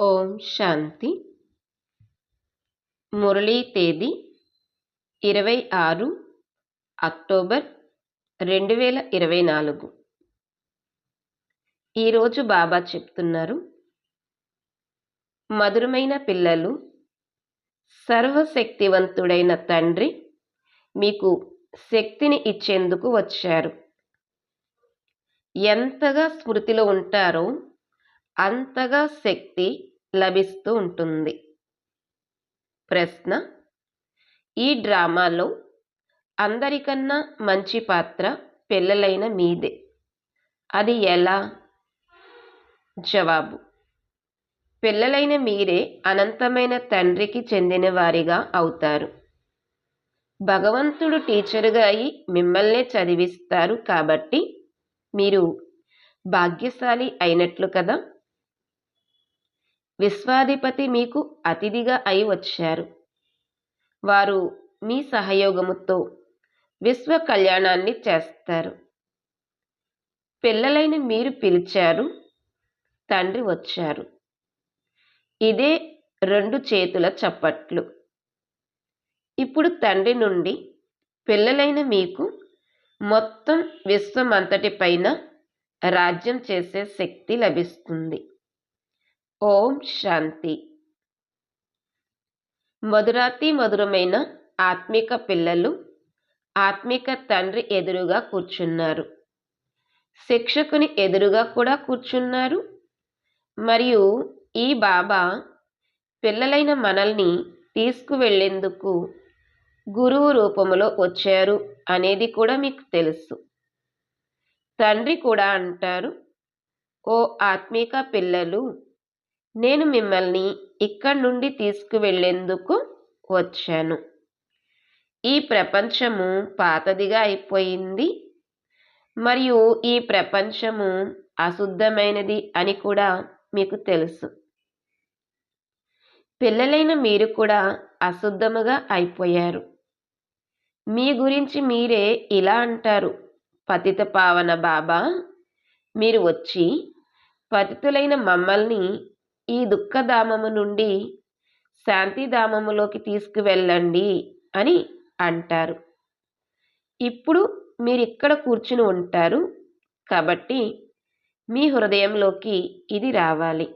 ఓం శాంతి. మురళీ తేదీ 26 అక్టోబర్ 2024. ఈరోజు బాబా చెప్తున్నారు, మధురమైన పిల్లలు, సర్వశక్తివంతుడైన తండ్రి మీకు శక్తిని ఇచ్చేందుకు వచ్చారు. ఎంతగా స్మృతిలో ఉంటారో అంతగా శక్తి లభిస్తూ ఉంటుంది. ప్రశ్న: ఈ డ్రామాలో అందరికన్నా మంచి పాత్ర పిల్లలైన మీదే. అది ఎలా? జవాబు: పిల్లలైన మీరే అనంతమైన తండ్రికి చెందిన వారిగా అవుతారు. భగవంతుడు టీచరుగా అయి మిమ్మల్నే చదివిస్తారు కాబట్టి మీరు భాగ్యశాలి అయినట్లు కదా. విశ్వాధిపతి మీకు అతిథిగా అయి వచ్చారు. వారు మీ సహయోగముతో విశ్వ కళ్యాణాన్ని చేస్తారు. పిల్లలైన మీరు పిలిచారు, తండ్రి వచ్చారు. ఇదే 2 చేతుల చప్పట్లు. ఇప్పుడు తండ్రి నుండి పిల్లలైన మీకు మొత్తం విశ్వమంతటిపైన రాజ్యం చేసే శక్తి లభిస్తుంది. ఓం శాంతి. మధురాతి మధురమైన ఆత్మిక పిల్లలు ఆత్మిక తండ్రి ఎదురుగా కూర్చున్నారు. శిక్షకుని ఎదురుగా కూడా కూర్చున్నారు. మరియు ఈ బాబా పిల్లలైన మనల్ని తీసుకువెళ్లేందుకు గురువు రూపంలో వచ్చారు అనేది కూడా మీకు తెలుసు. తండ్రి కూడా అంటారు, ఓ ఆత్మిక పిల్లలు, నేను మిమ్మల్ని ఇక్కడి నుండి తీసుకువెళ్లేందుకు వచ్చాను. ఈ ప్రపంచము పాతదిగా అయిపోయింది మరియు ఈ ప్రపంచము అశుద్ధమైనది అని కూడా మీకు తెలుసు. పిల్లలైన మీరు కూడా అశుద్ధముగా అయిపోయారు. మీ గురించి మీరే ఇలా అంటారు, పతిత పావన బాబా, మీరు వచ్చి పతితులైన మమ్మల్ని ఈ దుఃఖధామము నుండి శాంతిధామములోకి తీసుకువెళ్ళండి అని అంటారు. ఇప్పుడు మీరిక్కడ కూర్చుని ఉంటారు కాబట్టి మీ హృదయంలోకి ఇది రావాలి.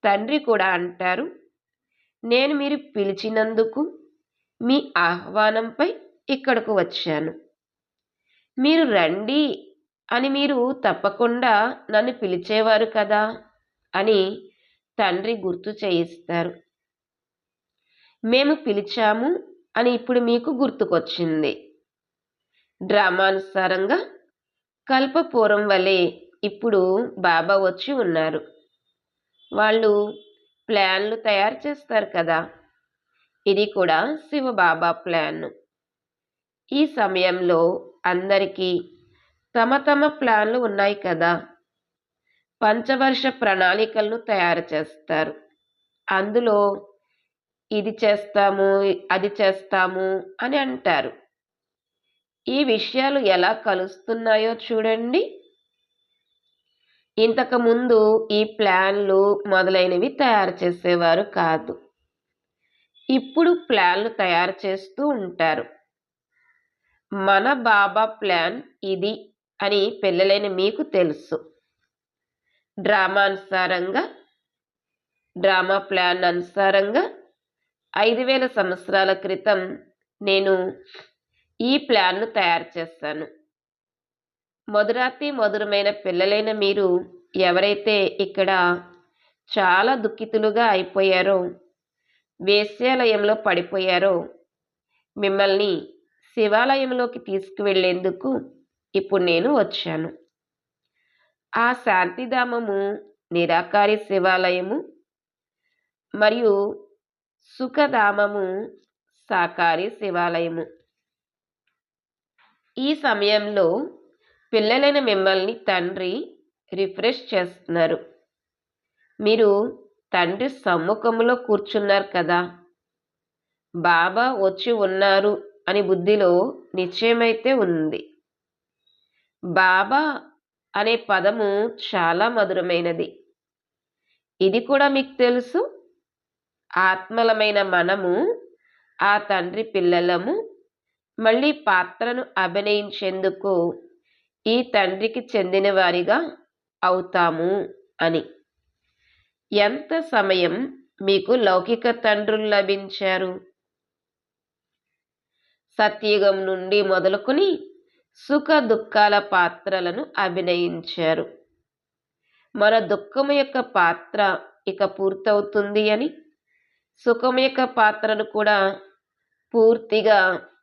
తండ్రి కూడా అంటారు, నేను మీరు పిలిచినందుకు మీ ఆహ్వానంపై ఇక్కడకు వచ్చాను. మీరు రండి అని మీరు తప్పకుండా నన్ను పిలిచేవారు కదా అని తండ్రి గుర్తు చేయిస్తారు. మేము పిలిచాము అని ఇప్పుడు మీకు గుర్తుకొచ్చింది. డ్రామానుసారంగా కల్పపూర్వం వలె ఇప్పుడు బాబా వచ్చి ఉన్నారు. వాళ్ళు ప్లాన్లు తయారు చేస్తారు కదా. ఇది కూడా శివబాబా ప్లాన్. ఈ సమయంలో అందరికీ తమ తమ ప్లాన్లు ఉన్నాయి కదా. పంచవర్ష ప్రణాళికలను తయారు చేస్తారు. అందులో ఇది చేస్తాము, అది చేస్తాము అని అంటారు. ఈ విషయాలు ఎలా కలుస్తున్నాయో చూడండి. ఇంతకుముందు ఈ ప్లాన్లు మొదలైనవి తయారు చేసేవారు కాదు. ఇప్పుడు ప్లాన్లు తయారు చేస్తూ ఉంటారు. మన బాబా ప్లాన్ ఇది అని పిల్లలైన మీకు తెలుసు. డ్రామా ప్లాన్ అనుసారంగా 5000 సంవత్సరాల క్రితం నేను ఈ ప్లాన్ను తయారు చేశాను. మధురాతి మధురమైన పిల్లలైన మీరు ఎవరైతే ఇక్కడ చాలా దుఃఖితులుగా అయిపోయారో, వేశ్యాలయంలో పడిపోయారో, మిమ్మల్ని శివాలయంలోకి తీసుకువెళ్లేందుకు ఇప్పుడు నేను వచ్చాను. ఆ శాంతిధామము నిరాకారి శివాలయము మరియు సుఖధామము సాకారి శివాలయము. ఈ సమయంలో పిల్లలైన మిమ్మల్ని తండ్రి రిఫ్రెష్ చేస్తున్నారు. మీరు తండ్రి సమ్ముఖంలో కూర్చున్నారు కదా. బాబా వచ్చి ఉన్నారు అని బుద్ధిలో నిశ్చయమైతే ఉంది. బాబా అనే పదము చాలా మధురమైనది. ఇది కూడా మీకు తెలుసు. ఆత్మలమైన మనము ఆ తండ్రి పిల్లలము. మళ్ళీ పాత్రను అభినయించేందుకు ఈ తండ్రికి చెందిన వారిగా అవుతాము అని. ఎంత సమయం మీకు లౌకిక తండ్రులు లభించారు? సత్యుగం నుండి మొదలుకొని సుఖ దుఃఖాల పాత్రలను అభినయించారు. మన దుఃఖము యొక్క పాత్ర ఇక పూర్తవుతుంది అని, సుఖము యొక్క పాత్రను కూడా పూర్తిగా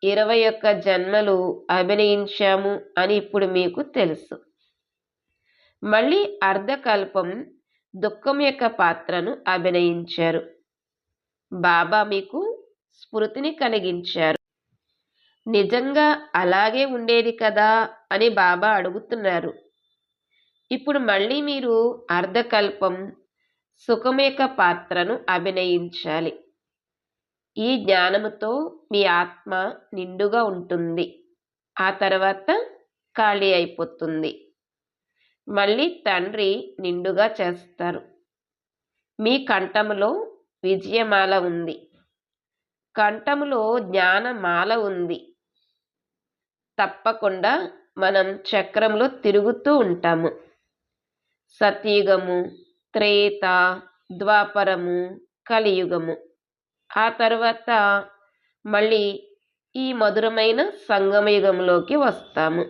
21 జన్మలు అభినయించాము అని ఇప్పుడు మీకు తెలుసు. మళ్ళీ అర్ధకల్పం దుఃఖం యొక్క పాత్రను అభినయించారు. బాబా మీకు స్మృతిని కలిగించారు. నిజంగా అలాగే ఉండేది కదా అని బాబా అడుగుతున్నారు. ఇప్పుడు మళ్ళీ మీరు అర్ధకల్పం సుఖం యొక్క పాత్రను అభినయించాలి. ఈ జ్ఞానముతో మీ ఆత్మ నిండుగా ఉంటుంది. ఆ తర్వాత ఖాళీ అయిపోతుంది. మళ్ళీ తండ్రి నిండుగా చేస్తారు. మీ కంఠములో విజయమాల ఉంది. కంఠములో జ్ఞానమాల ఉంది. తప్పకుండా మనం చక్రంలో తిరుగుతూ ఉంటాము. సత్యుగము, త్రేత, ద్వాపరము, కలియుగము. ఆ తర్వాత మళ్ళీ ఈ మధురమైన సంగమయుగంలోకి వస్తాము.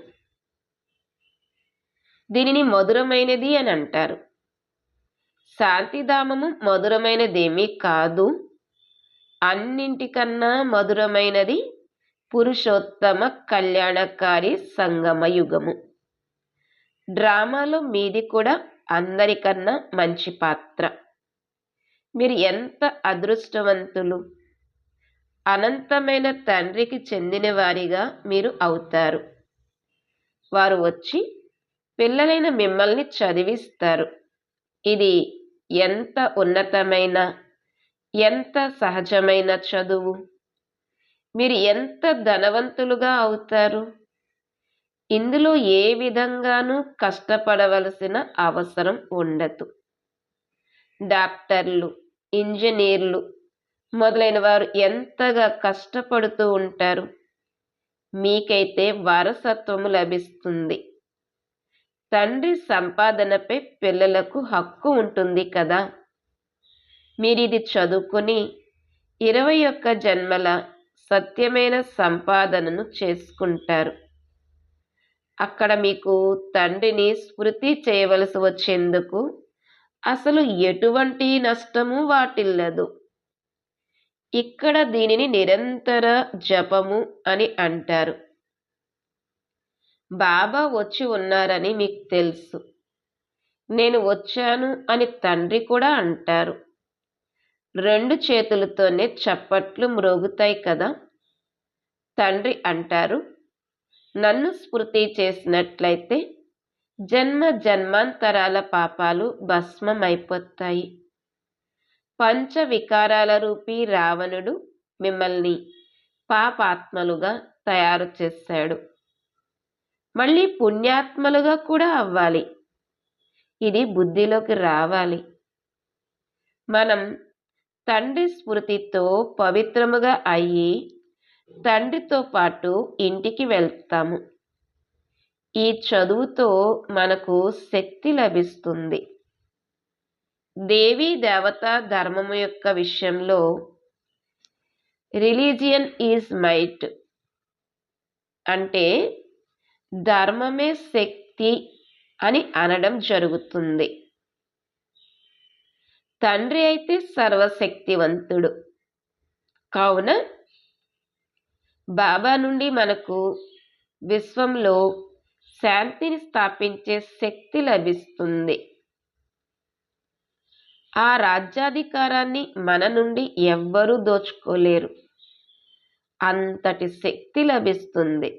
దీనిని మధురమైనది అని అంటారు. శాంతిధామము మధురమైనదేమీ కాదు. అన్నింటికన్నా మధురమైనది పురుషోత్తమ కళ్యాణకారి సంగమయుగము. డ్రామాలో మీది కూడా అందరికన్నా మంచి పాత్ర. మీరు ఎంత అదృష్టవంతులు! అనంతమైన తండ్రికి చెందిన వారిగా మీరు అవుతారు. వారు వచ్చి పిల్లలైన మిమ్మల్ని చదివిస్తారు. ఇది ఎంత ఉన్నతమైన, ఎంత సహజమైన చదువు! మీరు ఎంత ధనవంతులుగా అవుతారు! ఇందులో ఏ విధంగానూ కష్టపడవలసిన అవసరం ఉండదు. డాక్టర్లు, ఇంజనీర్లు మొదలైన వారు ఎంతగా కష్టపడుతూ ఉంటారు. మీకైతే వారసత్వము లభిస్తుంది. తండ్రి సంపాదనపై పిల్లలకు హక్కు ఉంటుంది కదా. మీరిది చదువుకుని 21 జన్మల సత్యమైన సంపాదనను చేసుకుంటారు. అక్కడ మీకు తండ్రిని స్మృతి చేయవలసి వచ్చేందుకు అసలు ఎటువంటి నష్టము వాటిల్లదు. ఇక్కడ దీనిని నిరంతర జపము అని అంటారు. బాబా వచ్చి ఉన్నారని మీకు తెలుసు. నేను వచ్చాను అని తండ్రి కూడా అంటారు. 2 చేతులతోనే చప్పట్లు మ్రోగుతాయి కదా. తండ్రి అంటారు, నన్ను స్మృతి చేసినట్లయితే జన్మ జన్మాంతరాల పాపాలు భస్మమైపోతాయి. పంచ వికారాల రూపీ రావణుడు మిమ్మల్ని పాపాత్మలుగా తయారు చేశాడు. మళ్ళీ పుణ్యాత్మలుగా కూడా అవ్వాలి. ఇది బుద్ధిలోకి రావాలి. మనం తండ్రి స్మృతితో పవిత్రముగా అయ్యి తండ్రితో పాటు ఇంటికి వెళ్తాము. ఈ చదువుతో మనకు శక్తి లభిస్తుంది. దేవీ దేవతా ధర్మము యొక్క విషయంలో రిలీజియన్ ఈజ్ మైట్ అంటే ధర్మమే శక్తి అని అనడం జరుగుతుంది. తండ్రి అయితే సర్వశక్తివంతుడు. కావున బాబా నుండి మనకు విశ్వంలో శాంతిని స్థాపించే శక్తి లభిస్తుంది. ఆ రాజ్యాధికారాన్ని మన నుండి ఎవ్వరూ దోచుకోలేరు. అంతటి శక్తి లభిస్తుంది.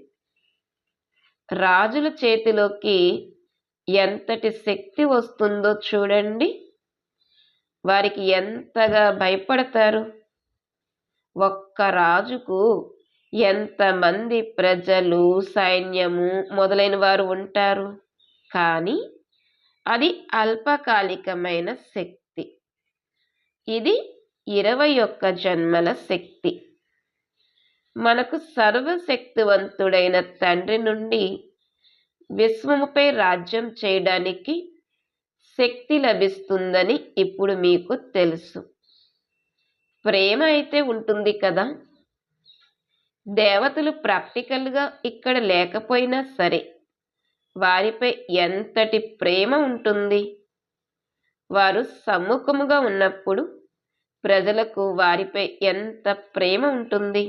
రాజుల చేతిలోకి ఎంతటి శక్తి వస్తుందో చూడండి. వారికి ఎంతగా భయపడతారు. ఒక్క రాజుకు ఎంతమంది ప్రజలు, సైన్యము మొదలైన వారు ఉంటారు. కానీ అది అల్పకాలికమైన శక్తి. ఇది 21 జన్మల శక్తి. మనకు సర్వశక్తివంతుడైన తండ్రి నుండి విశ్వముపై రాజ్యం చేయడానికి శక్తి లభిస్తుందని ఇప్పుడు మీకు తెలుసు. ప్రేమ అయితే ఉంటుంది కదా. దేవతలు ప్రాక్టికల్గా ఇక్కడ లేకపోయినా సరే వారిపై ఎంతటి ప్రేమ ఉంటుంది. వారు సమ్ముఖముగా ఉన్నప్పుడు ప్రజలకు వారిపై ఎంత ప్రేమ ఉంటుంది.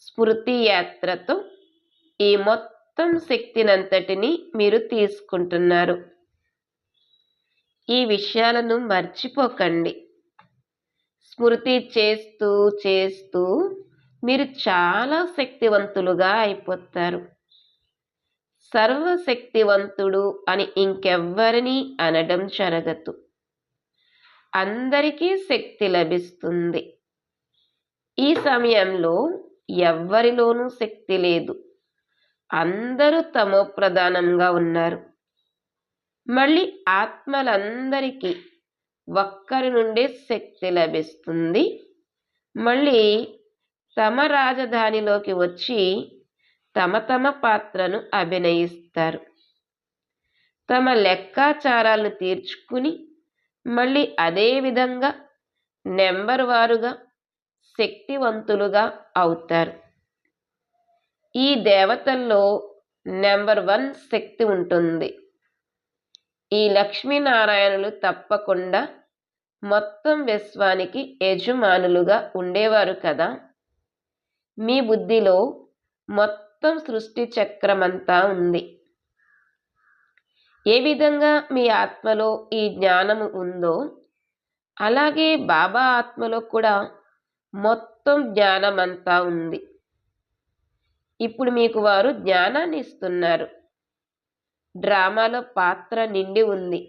స్మృతి యాత్రతో ఈ మొత్తం శక్తినంతటిని మీరు తీసుకుంటున్నారు. ఈ విషయాలను మర్చిపోకండి. స్మృతి చేస్తూ చేస్తూ మీరు చాలా శక్తివంతులుగా అయిపోతారు. సర్వశక్తివంతుడు అని ఇంకెవ్వరినీ అనడం జరగదు. అందరికీ శక్తి లభిస్తుంది. ఈ సమయంలో ఎవ్వరిలోనూ శక్తి లేదు. అందరూ తమో ప్రధానంగా ఉన్నారు. మళ్ళీ ఆత్మలందరికీ ఒక్కరి నుండే శక్తి లభిస్తుంది. మళ్ళీ తమ రాజధానిలోకి వచ్చి తమ తమ పాత్రను అభినయిస్తారు. తమ లెక్కాచారాలను తీర్చుకుని మళ్ళీ అదే విధంగా నెంబర్ వారుగా శక్తివంతులుగా అవుతారు. ఈ దేవతల్లో నెంబర్ 1 శక్తి ఉంటుంది. ఈ లక్ష్మీనారాయణులు తప్పకుండా మొత్తం విశ్వానికి యజమానులుగా ఉండేవారు కదా. మీ బుద్ధిలో మొత్తం సృష్టి చక్రమంతా ఉంది. ఏ విధంగా మీ ఆత్మలో ఈ జ్ఞానము ఉందో అలాగే బాబా ఆత్మలో కూడా మొత్తం జ్ఞానమంతా ఉంది. ఇప్పుడు మీకు వారు జ్ఞానాన్ని ఇస్తున్నారు. డ్రామాలో పాత్ర నిండి ఉంది.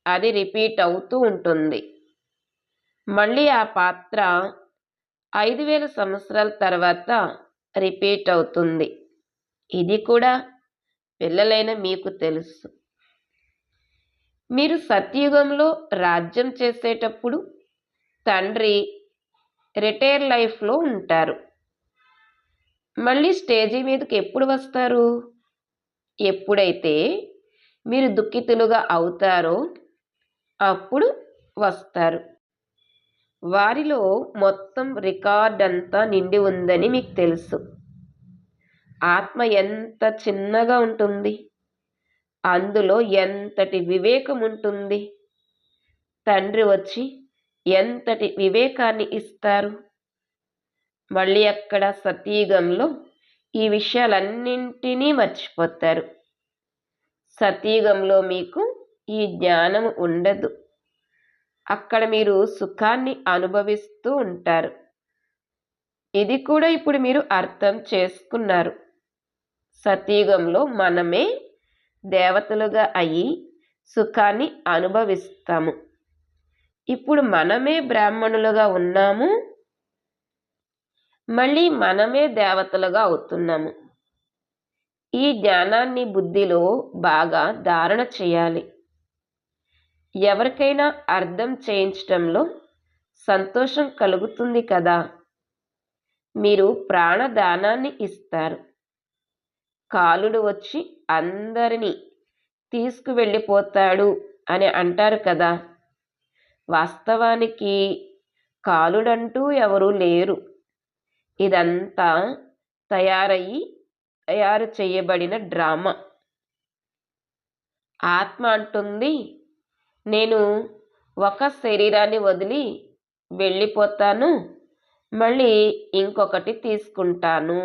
అది రిపీట్ అవుతూ ఉంటుంది. మళ్ళీ ఆ పాత్ర 5000 సంవత్సరాల తర్వాత రిపీట్ అవుతుంది. ఇది కూడా పిల్లలైన మీకు తెలుసు. మీరు సత్యుగంలో రాజ్యం చేసేటప్పుడు తండ్రి రిటైర్ లైఫ్లో ఉంటారు. మళ్ళీ స్టేజీ మీదకి ఎప్పుడు వస్తారు? ఎప్పుడైతే మీరు దుఃఖితులుగా అవుతారో అప్పుడు వస్తారు. వారిలో మొత్తం రికార్డ్ అంతా నిండి ఉందని మీకు తెలుసు. ఆత్మ ఎంత చిన్నగా ఉంటుంది. అందులో ఎంతటి వివేకం ఉంటుంది. తండ్రి వచ్చి ఎంతటి వివేకాన్ని ఇస్తారు. మళ్ళీ అక్కడ సతీయుగంలో ఈ విషయాలన్నింటినీ మర్చిపోతారు. సతీయుగంలో మీకు ఈ జ్ఞానం ఉండదు. అక్కడ మీరు సుఖాన్ని అనుభవిస్తూ ఉంటారు. ఇది కూడా ఇప్పుడు మీరు అర్థం చేసుకున్నారు. సతీయుగంలో మనమే దేవతలుగా అయి సుఖాన్ని అనుభవిస్తాము. ఇప్పుడు మనమే బ్రాహ్మణులుగా ఉన్నాము. మళ్ళీ మనమే దేవతలుగా అవుతున్నాము. ఈ జ్ఞానాన్ని బుద్ధిలో బాగా ధారణ చేయాలి. ఎవరికైనా అర్థం చేయించడంలో సంతోషం కలుగుతుంది కదా. మీరు ప్రాణదానాన్ని ఇస్తారు. కాలుడు వచ్చి అందరినీ తీసుకువెళ్ళిపోతాడు అని అంటారు కదా. వాస్తవానికి కాలుడంటూ ఎవరూ లేరు. ఇదంతా తయారు చేయబడిన డ్రామా. ఆత్మ అంటుంది, నేను ఒక శరీరాన్ని వదిలి వెళ్ళిపోతాను, మళ్ళీ ఇంకొకటి తీసుకుంటాను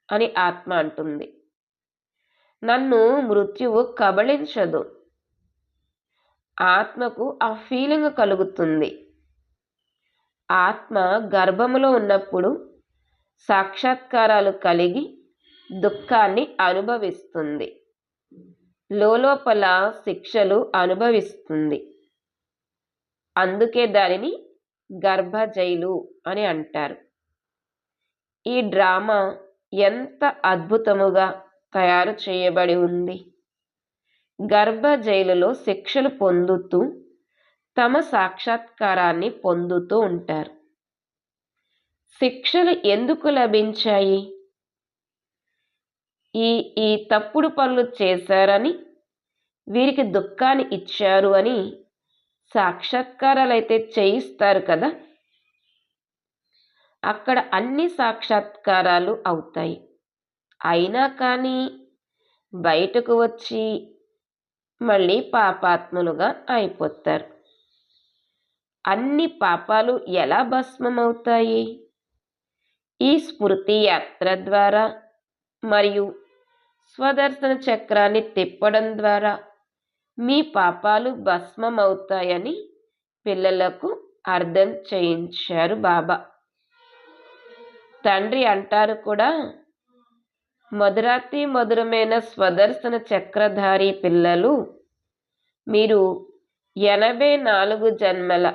అని ఆత్మ అంటుంది. నన్ను మృత్యువు కబళించదు. ఆత్మకు ఆ ఫీలింగ్ కలుగుతుంది. ఆత్మ గర్భములో ఉన్నప్పుడు సాక్షాత్కారాలు కలిగి దుఃఖాన్ని అనుభవిస్తుంది. లోపల శిక్షలు అనుభవిస్తుంది. అందుకే దానిని గర్భ జైలు అని అంటారు. ఈ డ్రామా ఎంత అద్భుతముగా తయారు చేయబడి ఉంది. గర్భ జైలులో శిక్షలు పొందుతూ తమ సాక్షాత్కారాన్ని పొందుతూ ఉంటారు. శిక్షలు ఎందుకు లభించాయి? ఈ ఈ తప్పుడు పనులు చేశారని, వీరికి దుఃఖాన్ని ఇచ్చారు అని సాక్షాత్కారాలైతే చేయిస్తారు కదా, అక్కడ అన్ని సాక్షాత్కారాలు అవుతాయి. అయినా కానీ బయటకు వచ్చి మళ్ళీ పాపాత్ములుగా అయిపోతారు. అన్ని పాపాలు ఎలా భస్మమవుతాయి? ఈ స్మృతి యాత్ర ద్వారా మరియు స్వదర్శన చక్రాన్ని తిప్పడం ద్వారా మీ పాపాలు భస్మమవుతాయని పిల్లలకు అర్థం చేయించారు బాబా. తండ్రి అంటారు కూడా, మధురాతి మధురమైన స్వదర్శన చక్రధారి పిల్లలు, మీరు 84 జన్మల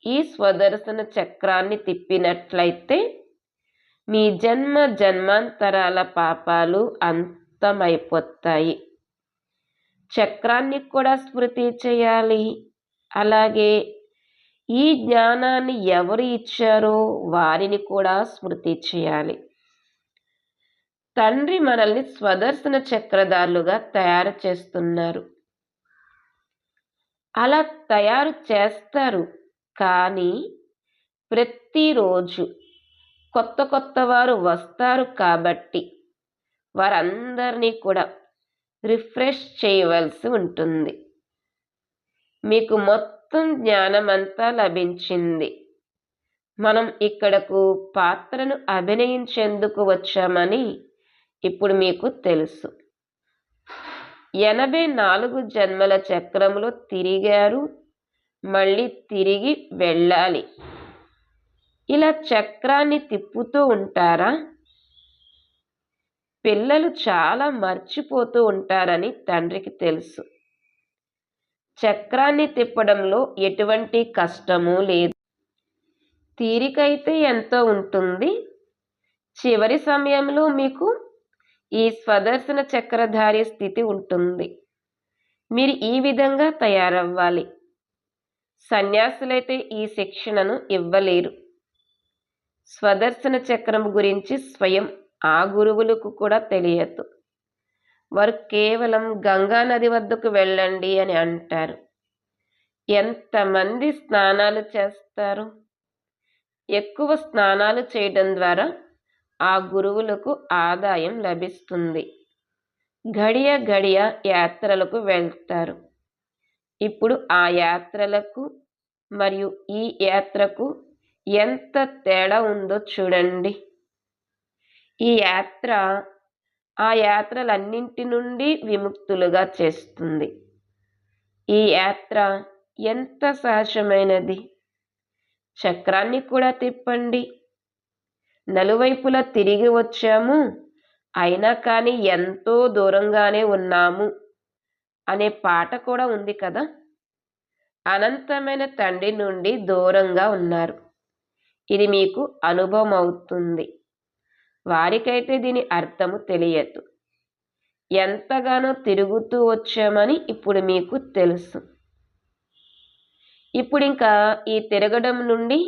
ఈ స్వదర్శన చక్రాన్ని తిప్పినట్లయితే మీ జన్మ జన్మాంతరాల పాపాలు అంతమైపోతాయి. చక్రాన్ని కూడా స్మృతి చేయాలి. అలాగే ఈ జ్ఞానాన్ని ఎవరు ఇచ్చారో వారిని కూడా స్మృతి చేయాలి. తండ్రి మనల్ని స్వదర్శన చక్రధారులుగా తయారు చేస్తున్నారు. అలా తయారు చేస్తారు, కానీ ప్రతిరోజు కొత్త కొత్త వారు వస్తారు కాబట్టి వారందరినీ కూడా రిఫ్రెష్ చేయవలసి ఉంటుంది. మీకు మొత్తం జ్ఞానం అంతా లభించింది. మనం ఇక్కడకు పాత్రను అభినయించేందుకు వచ్చామని ఇప్పుడు మీకు తెలుసు. 84 జన్మల చక్రంలో తిరిగారు, మళ్ళీ తిరిగి వెళ్ళాలి. ఇలా చక్రాన్ని తిప్పుతూ ఉంటారా? పిల్లలు చాలా మర్చిపోతూ ఉంటారని తండ్రికి తెలుసు. చక్రాన్ని తిప్పడంలో ఎటువంటి కష్టమూ లేదు. తీరికైతే ఎంతో ఉంటుంది. చివరి సమయంలో మీకు ఈ స్వదర్శన చక్రధారి స్థితి ఉంటుంది. మీరు ఈ విధంగా తయారవ్వాలి. సన్యాసులైతే ఈ శిక్షణను ఇవ్వలేరు. స్వదర్శన చక్రం గురించి స్వయం ఆ గురువులకు కూడా తెలియదు. వారు కేవలం గంగా నది వద్దకు వెళ్ళండి అని అంటారు. ఎంతమంది స్నానాలు చేస్తారు? ఎక్కువ స్నానాలు చేయడం ద్వారా ఆ గురువులకు ఆదాయం లభిస్తుంది. గడియ గడియ యాత్రలకు వెళ్తారు. ఇప్పుడు ఆ యాత్రలకు మరియు ఈ యాత్రకు ఎంత తేడా ఉందో చూడండి. ఈ యాత్ర ఆ యాత్రలన్నింటి నుండి విముక్తులుగా చేస్తుంది. ఈ యాత్ర ఎంత సహజమైనది. చక్రాన్ని కూడా తిప్పండి. నలువైపులా తిరిగి వచ్చాము, అయినా కానీ ఎంతో దూరంగానే ఉన్నాము అనే పాట కూడా ఉంది కదా. అనంతమైన తండ్రి నుండి దూరంగా ఉన్నారు. ఇది మీకు అనుభవం అవుతుంది. వారికైతే దీని అర్థము తెలియదు. ఎంతగానో తిరుగుతూ వచ్చామని ఇప్పుడు మీకు తెలుసు. ఇప్పుడు ఇంకా ఈ తిరగడం నుండి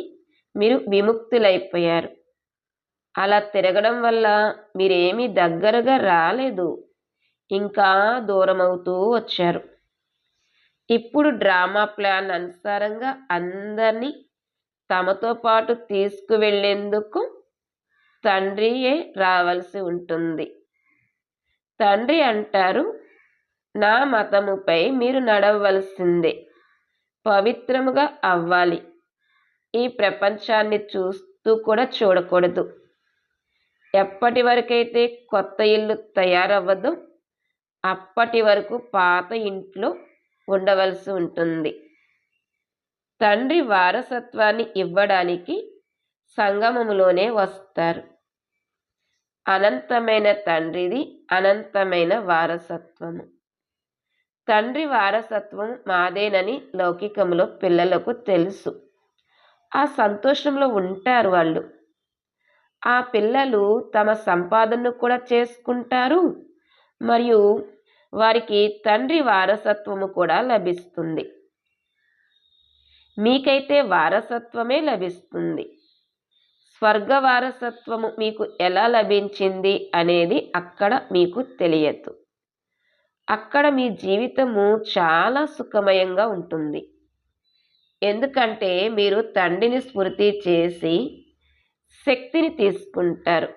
మీరు విముక్తులైపోయారు. అలా తిరగడం వల్ల మీరేమీ దగ్గరగా రాలేదు, ఇంకా దూరం అవుతూ వచ్చారు. ఇప్పుడు డ్రామా ప్లాన్ అనుసారంగా అందరినీ తమతో పాటు తీసుకువెళ్ళేందుకు తండ్రియే రావాల్సి ఉంటుంది. తండ్రి అంటారు, నా మతముపై మీరు నడవలసిందే, పవిత్రముగా అవ్వాలి. ఈ ప్రపంచాన్ని చూస్తూ కూడా చూడకూడదు. ఎప్పటి వరకైతే కొత్త ఇల్లు తయారవ్వదో అప్పటి వరకు పాత ఇంట్లో ఉండవలసి ఉంటుంది. తండ్రి వారసత్వాన్ని ఇవ్వడానికి సంగమములోనే వస్తారు. అనంతమైన తండ్రిది అనంతమైన వారసత్వము. తండ్రి వారసత్వం మాదేనని లౌకికంలో పిల్లలకు తెలుసు. ఆ సంతోషంలో ఉంటారు వాళ్ళు. ఆ పిల్లలు తమ సంపాదనను కూడా చేసుకుంటారు, మరియు వారికి తండ్రి వారసత్వము కూడా లభిస్తుంది. మీకైతే వారసత్వమే లభిస్తుంది. స్వర్గ వారసత్వము మీకు ఎలా లభించింది అనేది అక్కడ మీకు తెలియదు. అక్కడ మీ జీవితము చాలా సుఖమయంగా ఉంటుంది. ఎందుకంటే మీరు తండ్రిని స్మృతి చేసి శక్తిని తీసుకుంటారు.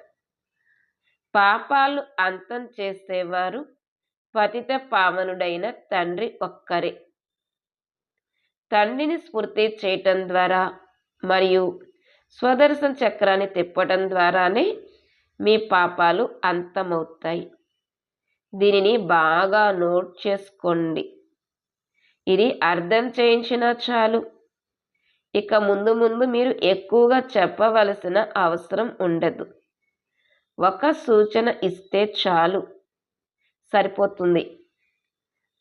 పాపాలు అంతం చేసేవారు పతిత పావనుడైన తండ్రి ఒక్కరే. తండ్రిని స్మృతి చేయటం ద్వారా మరియు స్వదర్శన చక్రాన్ని తిప్పటం ద్వారానే మీ పాపాలు అంతమవుతాయి. దీనిని బాగా నోట్ చేసుకోండి. ఇది అర్థం చేయించినా చాలు. ఇక ముందు ముందు మీరు ఎక్కువగా చెప్పవలసిన అవసరం ఉండదు. ఒక సూచన ఇస్తే చాలు, సరిపోతుంది.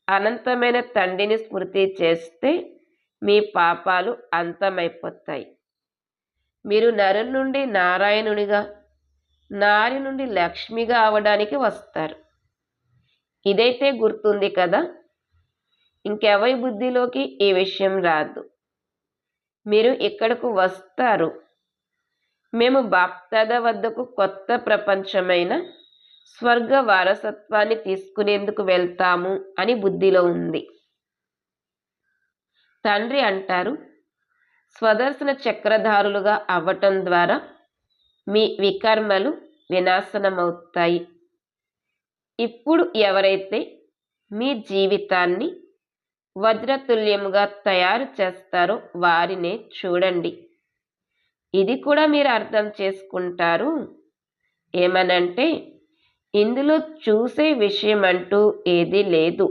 అనంతమైన తండ్రిని స్మృతి చేస్తే మీ పాపాలు అంతమైపోతాయి. మీరు నరు నుండి నారాయణునిగా, నారి నుండి లక్ష్మిగా అవడానికి వస్తారు. ఇదైతే గుర్తుంది కదా. ఇంకెవరి బుద్ధిలోకి ఈ విషయం రాదు. మీరు ఇక్కడకు వస్తారు. మేము బాప్దాదా వద్దకు కొత్త ప్రపంచమైన స్వర్గ వారసత్వాన్ని తీసుకునేందుకు వెళ్తాము అని బుద్ధిలో ఉంది. తండ్రి అంటారు, స్వదర్శన చక్రధారులుగా అవ్వటం ద్వారా మీ వికర్మలు వినాశనమవుతాయి. ఇప్పుడు ఎవరైతే మీ జీవితాన్ని వజ్రతుల్యముగా తయారు చేస్తారో వారినే చూడండి. ఇది కూడా మీరు అర్థం చేసుకుంటారు. ఏమనంటే, ఇందులో చూసే విషయం అంటూ ఏదీ లేదు.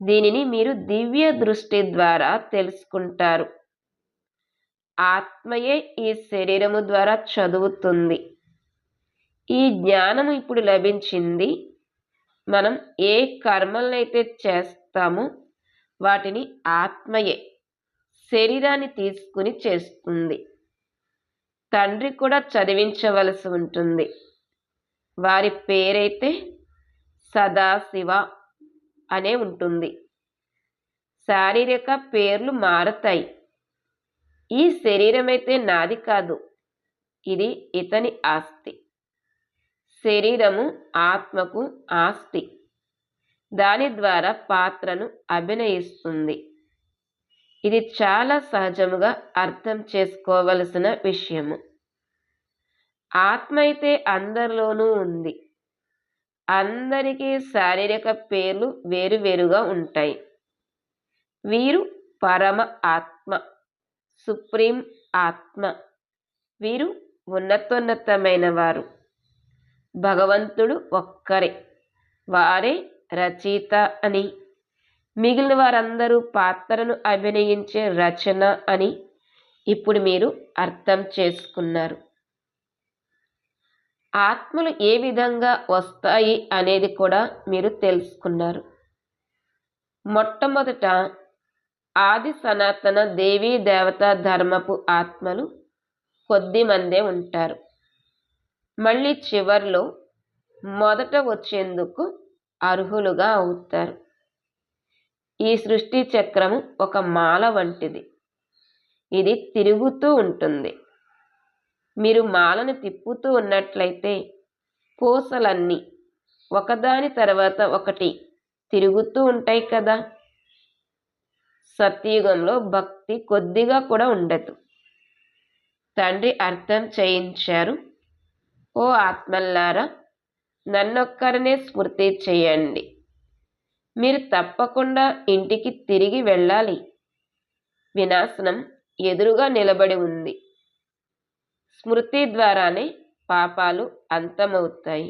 దీనిని మీరు దివ్య దృష్టి ద్వారా తెలుసుకుంటారు. ఆత్మయే ఈ శరీరము ద్వారా చదువుతుంది. ఈ జ్ఞానము ఇప్పుడు లభించింది. మనం ఏ కర్మలనైతే చేస్తామో వాటిని ఆత్మయే శరీరాన్ని తీసుకుని చేస్తుంది. తండ్రి కూడా చదివించవలసి ఉంటుంది. వారి పేరైతే సదాశివ అనే ఉంటుంది. శారీరక పేర్లు మారతాయి. ఈ శరీరమైతే నాది కాదు, ఇది ఇతని ఆస్తి. శరీరము ఆత్మకు ఆస్తి. దాని ద్వారా పాత్రను అభినయిస్తుంది. ఇది చాలా సహజముగా అర్థం చేసుకోవలసిన విషయము. ఆత్మ అయితే అందరిలోనూ ఉంది. అందరికీ శారీరక పేర్లు వేరువేరుగా ఉంటాయి. వీరు పరమ ఆత్మ, సుప్రీం ఆత్మ. వీరు ఉన్నతోన్నతమైన వారు. భగవంతుడు ఒక్కరే. వారే రచయిత అని, మిగిలిన వారందరూ పాత్రను అభినయించే రచన అని ఇప్పుడు మీరు అర్థం చేసుకున్నారు. ఆత్మలు ఏ విధంగా వస్తాయి అనేది కూడా మీరు తెలుసుకున్నారు. మొట్టమొదట ఆది సనాతన దేవీ దేవతా ధర్మపు ఆత్మలు కొద్ది మందే ఉంటారు. మళ్ళీ చివర్లో మొదట వచ్చేందుకు అర్హులుగా అవుతారు. ఈ సృష్టి చక్రము ఒక మాల వంటిది. ఇది తిరుగుతూ ఉంటుంది. మీరు మాలను తిప్పుతూ ఉన్నట్లయితే పూసలన్నీ ఒకదాని తర్వాత ఒకటి తిరుగుతూ ఉంటాయి కదా. సత్యయుగంలో భక్తి కొద్దిగా కూడా ఉండదు. తండ్రి అర్థం చేయించారు, ఓ ఆత్మల్లారా, నన్నొక్కరినే స్మృతి చేయండి. మీరు తప్పకుండా ఇంటికి తిరిగి వెళ్ళాలి. వినాశనం ఎదురుగా నిలబడి ఉంది. స్మృతి ద్వారానే పాపాలు అంతమవుతాయి.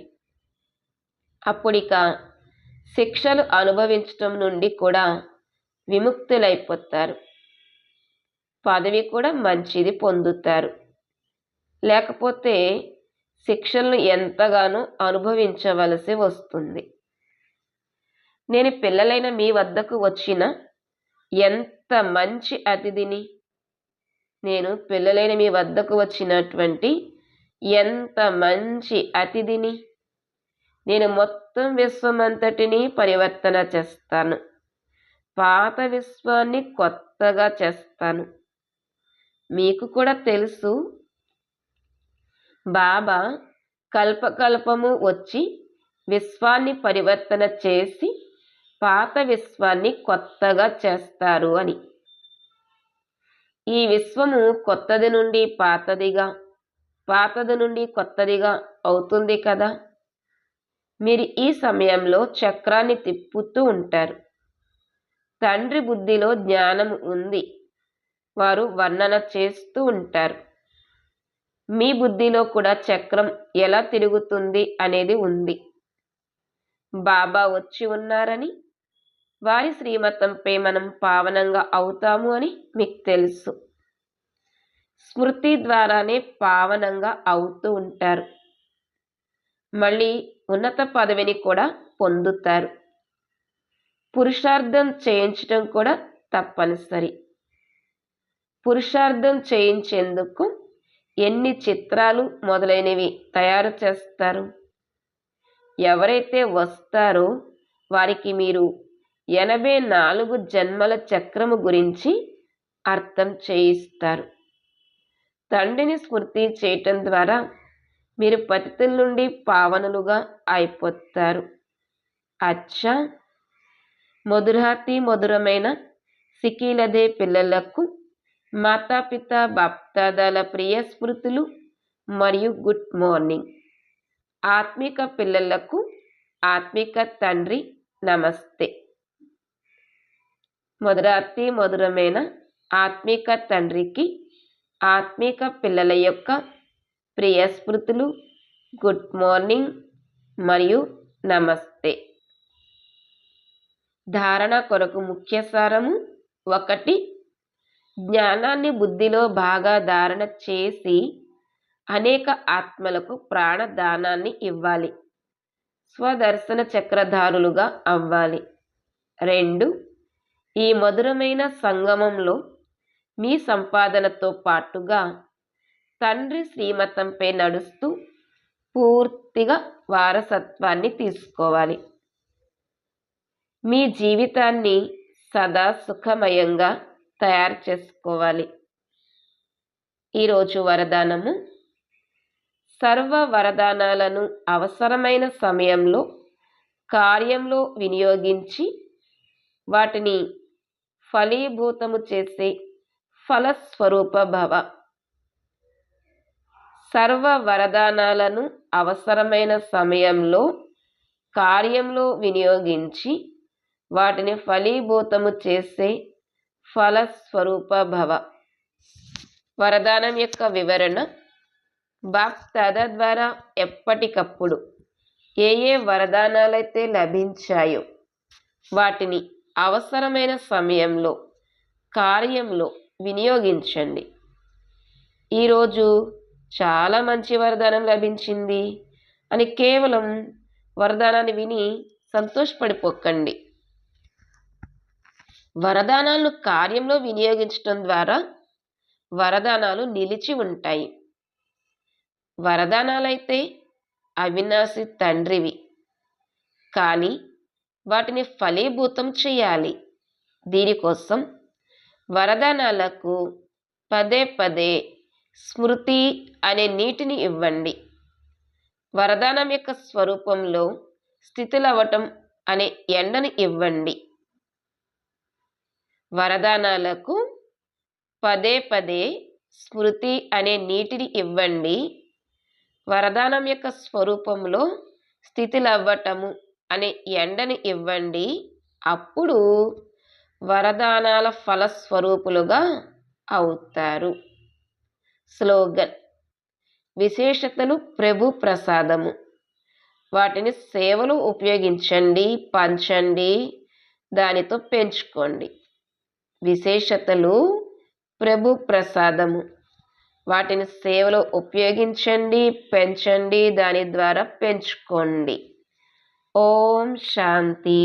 అప్పుడిక శిక్షలు అనుభవించటం నుండి కూడా విముక్తులైపోతారు. పదవి కూడా మంచిది పొందుతారు. లేకపోతే శిక్షలను ఎంతగానో అనుభవించవలసి వస్తుంది. నేను పిల్లలైన మీ వద్దకు వచ్చిన ఎంత మంచి అతిథిని. నేను పిల్లలైన మీ వద్దకు వచ్చినటువంటి ఎంత మంచి అతిథిని. నేను మొత్తం విశ్వమంతటిని పరివర్తన చేస్తాను. పాత విశ్వాన్ని కొత్తగా చేస్తాను. మీకు కూడా తెలుసు, బాబా కల్పకల్పము వచ్చి విశ్వాన్ని పరివర్తన చేసి పాత విశ్వాన్ని కొత్తగా చేస్తారు అని. ఈ విశ్వము కొత్తది నుండి పాతదిగా, పాతది నుండి కొత్తదిగా అవుతుంది కదా. మీరు ఈ సమయంలో చక్రాన్ని తిప్పుతూ ఉంటారు. తండ్రి బుద్ధిలో జ్ఞానం ఉంది, వారు వర్ణన చేస్తూ ఉంటారు. మీ బుద్ధిలో కూడా చక్రం ఎలా తిరుగుతుంది అనేది ఉంది. బాబా వచ్చి ఉన్నారని, వారి శ్రీమతంపై మనం పావనంగా అవుతాము అని మీకు తెలుసు. స్మృతి ద్వారానే పావనంగా అవుతూ ఉంటారు. మళ్ళీ ఉన్నత పదవిని కూడా పొందుతారు. పురుషార్థం చేయించడం కూడా తప్పనిసరి. పురుషార్థం చేయించేందుకు ఎన్ని చిత్రాలు మొదలైనవి తయారు చేస్తారు. ఎవరైతే వస్తారో వారికి మీరు 84 జన్మల చక్రము గురించి అర్థం చేయిస్తారు. తండ్రిని స్మృతి చేయటం ద్వారా మీరు పతితుల నుండి పావనులుగా అయిపోతారు. అచ్చా, మధురాతి మధురమైన సికీలదే పిల్లలకు మాతాపిత బాప్దాదాల ప్రియ స్మృతులు మరియు గుడ్ మార్నింగ్. ఆత్మిక పిల్లలకు ఆత్మిక తండ్రి నమస్తే. మధురాతి మధురమైన ఆత్మిక తండ్రికి ఆత్మిక పిల్లల యొక్క ప్రియ స్మృతులు, గుడ్ మార్నింగ్ మరియు నమస్తే. ధారణ కొరకు ముఖ్య సారము 1. జ్ఞానాన్ని బుద్ధిలో బాగా ధారణ చేసి అనేక ఆత్మలకు ప్రాణదానాన్ని ఇవ్వాలి. స్వదర్శన చక్రధారులుగా అవ్వాలి. 2. ఈ మధురమైన సంగమంలో మీ సంపాదనతో పాటుగా తండ్రి శ్రీమతంపై నడుస్తూ పూర్తిగా వారసత్వాన్ని తీసుకోవాలి. మీ జీవితాన్ని సదా సుఖమయంగా తయారు చేసుకోవాలి. ఈరోజు వరదానము: సర్వ వరదానాలను అవసరమైన సమయంలో కార్యంలో వినియోగించి వాటిని ఫలీభూతము చేసే ఫలస్వరూప భవ. సర్వ వరదానాలను అవసరమైన సమయంలో కార్యంలో వినియోగించి వాటిని ఫలీభూతము చేసే ఫలస్వరూప భవ. వరదానం యొక్క వివరణ: బాప్దాదా ద్వారా ఎప్పటికప్పుడు ఏ ఏ వరదానాలైతే లభించాయో వాటిని అవసరమైన సమయంలో కార్యంలో వినియోగించండి. ఈరోజు చాలా మంచి వరదానం లభించింది అని కేవలం వరదానాన్ని విని సంతోషపడిపోకండి. వరదానాలను కార్యంలో వినియోగించడం ద్వారా వరదానాలు నిలిచి ఉంటాయి. వరదానాలైతే అవినాశి తండ్రివి, కానీ వాటిని ఫలీభూతం చేయాలి. దీనికోసం వరదానాలకు పదే పదే స్మృతి అనే నీటిని ఇవ్వండి. వరదానం యొక్క స్వరూపంలో స్థితులవ్వటం అనే ఎండను ఇవ్వండి. వరదానాలకు పదే పదే స్మృతి అనే నీటిని ఇవ్వండి. వరదానం యొక్క స్వరూపంలో స్థితులవ్వటము అనే ఎండని ఇవ్వండి. అప్పుడు వరదానాల ఫలస్వరూపులుగా అవుతారు. స్లోగన్: విశేషతలు ప్రభు ప్రసాదము. వాటిని సేవలు ఉపయోగించండి, పంచండి, దానితో పెంచుకోండి. విశేషతలు ప్రభు ప్రసాదము. వాటిని సేవలో ఉపయోగించండి, పెంచండి, దాని ద్వారా పెంచుకోండి. ఓం శాంతి.